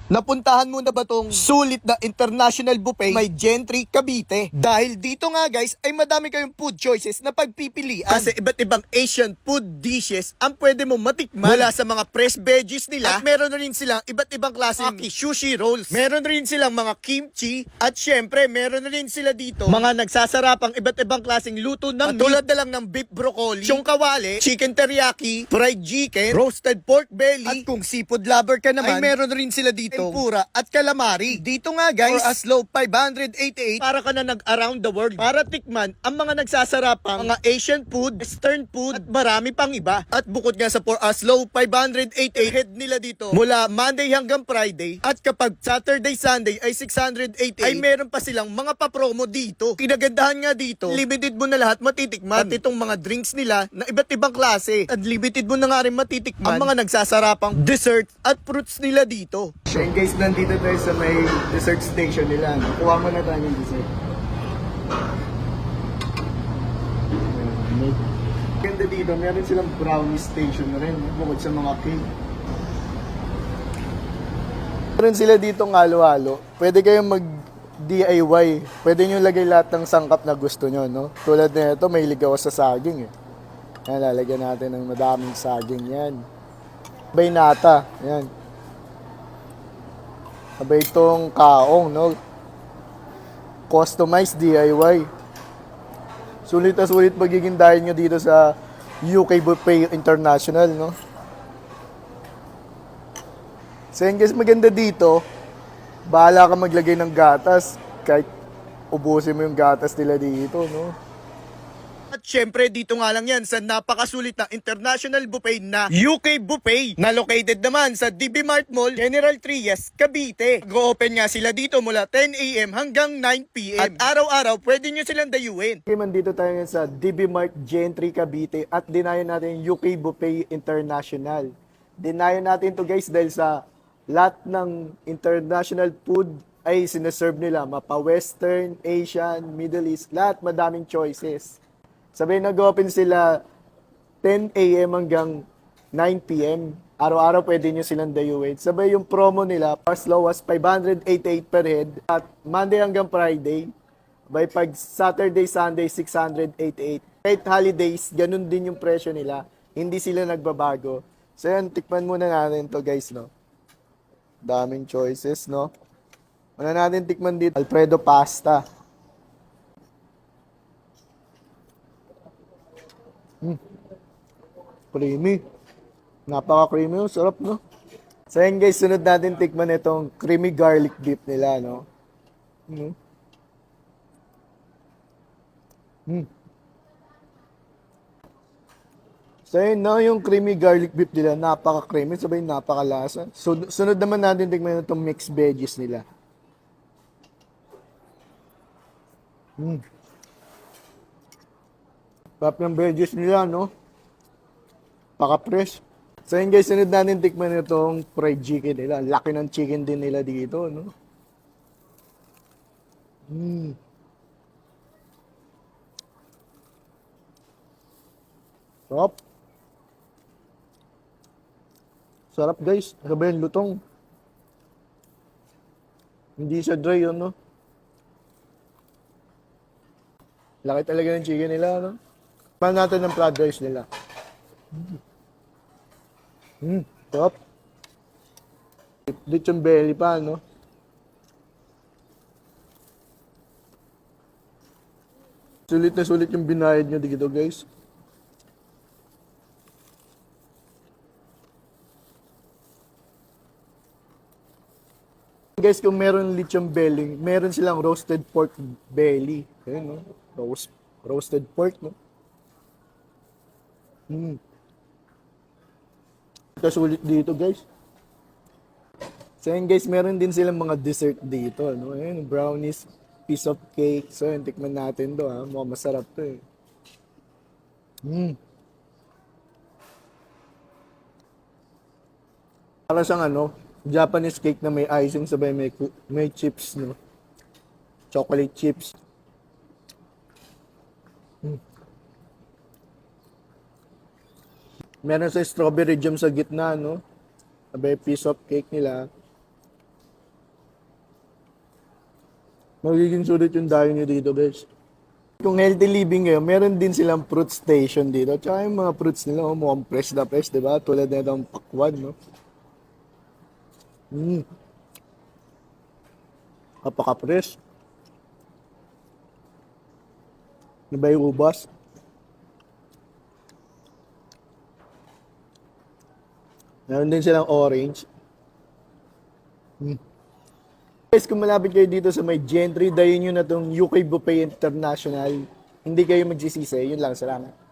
Napuntahan mo na ba tong sulit na international buffet may Gentry Cavite? Dahil dito nga guys ay madami kayong food choices na pagpipilian. Kasi iba't ibang Asian food dishes ang pwede mo matikman. Mula sa mga fresh veggies nila at meron na rin silang iba't ibang klaseng sushi rolls. Meron rin silang mga kimchi at syempre meron na rin sila dito mga nagsasarapang iba't ibang klaseng luto ng tulad na lang ng beef broccoli, siyong kawali, chicken teriyaki, fried chicken, roasted pork belly at kung seafood lover ka naman ay meron rin sila dito tempura at calamari. Dito nga guys, for as low 588, para ka na nag-around the world. Para tikman ang mga nagsasarapang mga Asian food, Western food, at marami pang iba. At bukod nga sa for as low 588, head nila dito mula Monday hanggang Friday. At kapag Saturday, Sunday ay 688, ay meron pa silang mga pa-promo dito. Kinagandahan nga dito, limited mo na lahat matitikman. At itong mga drinks nila na iba't ibang klase. At limited mo na nga rin matitikman ang mga nagsasarapang dessert at fruits nila dito. So guys, nandito tayo sa may dessert station nila. No? Kuha mo na tayo ng dessert. Ganda dito, meron silang brownie station na rin, no? Bukod sa mga cake. Meron sila dito ng halo-halo. Pwede kayong mag-DIY. Pwede nyo lagay lahat ng sangkap na gusto nyo. No? Tulad na ito, may ligaw sa saging. Yan, lalagyan natin ng madaming saging yan. Bay nata. Yan. Sabay itong kaong, no? Customized DIY. Sulit na sulit magiging dahil nyo dito sa UK Buffet International, no? So yun guys, maganda dito. Bahala ka maglagay ng gatas. Kahit ubusin mo yung gatas nila dito, no? At syempre dito nga lang yan sa napakasulit na international buffet na UK Buffet na located naman sa DB Mart Mall, General Trias, Cavite. Go-open nga sila dito mula 10 AM hanggang 9 PM. At araw-araw pwede nyo silang dayuin. Okay man, dito tayo ngayon sa DB Mart Gentry Cavite at dinayo natin yung UK Buffet International. Dinayo natin to guys dahil sa lahat ng international food ay sineserve nila. Mapa Western, Asian, Middle East, lahat madaming choices. Sabi nag-open sila 10 AM hanggang 9 PM. Araw-araw pwede nyo silang dayuin. Sabay yung promo nila, as low as 588 per head. At Monday hanggang Friday, by pag Saturday, Sunday, 688. Kahit holidays, ganun din yung presyo nila. Hindi sila nagbabago. So yan, tikman muna natin to guys, no? Daming choices, no? Una natin tikman dito, Alfredo pasta. Creamy. Napaka-creamy. Sarap, no? So yan guys, sunod natin tikman itong creamy garlic beef nila, no? So yun, no? Yung creamy garlic beef nila, napaka-creamy. Sabay napaka-lasa. So, sunod naman natin tikman itong mixed veggies nila. Sarap ng veggies nila, no? Paka-fresh. So yun guys, sunod natin tikman itong fried chicken nila. Laki ng chicken din nila dito, no? Sarap. Sarap guys. Sabay yung lutong. Hindi siya dry yun, no? Laki talaga ng chicken nila, no? Paano natin ng fried rice nila? Sarap. Lechon belly pa, no? Sulit na sulit yung binayad nyo dito, guys. Guys, kung meron lechon belly, meron silang roasted pork belly. Ayun, no? Roasted pork, no? Sulit dito guys. So yun guys, meron din silang mga dessert dito, no? Ayun, brownies, piece of cake. So yun, tikman natin to, ha. Mukhang masarap to, eh. Para siyang ano, Japanese cake na may icing, sabay may chips, no? Chocolate chips. Meron sa strawberry jam sa gitna, no? Sabay piece of cake nila. Magiging sulit yung dayo nyo dito, guys. Kung healthy living kayo, meron din silang fruit station dito. Tsaka yung mga fruits nila, mukhang fresh na fresh, di ba? Tulad na itong pakwan, no? Kapaka-fresh. Ano ba yung ubas? Meron din silang orange. Guys, kung malapit kayo dito sa may Gentry, dayon nyo na itong UK Buffet International. Hindi kayo magsisisi. Yun lang. Salamat.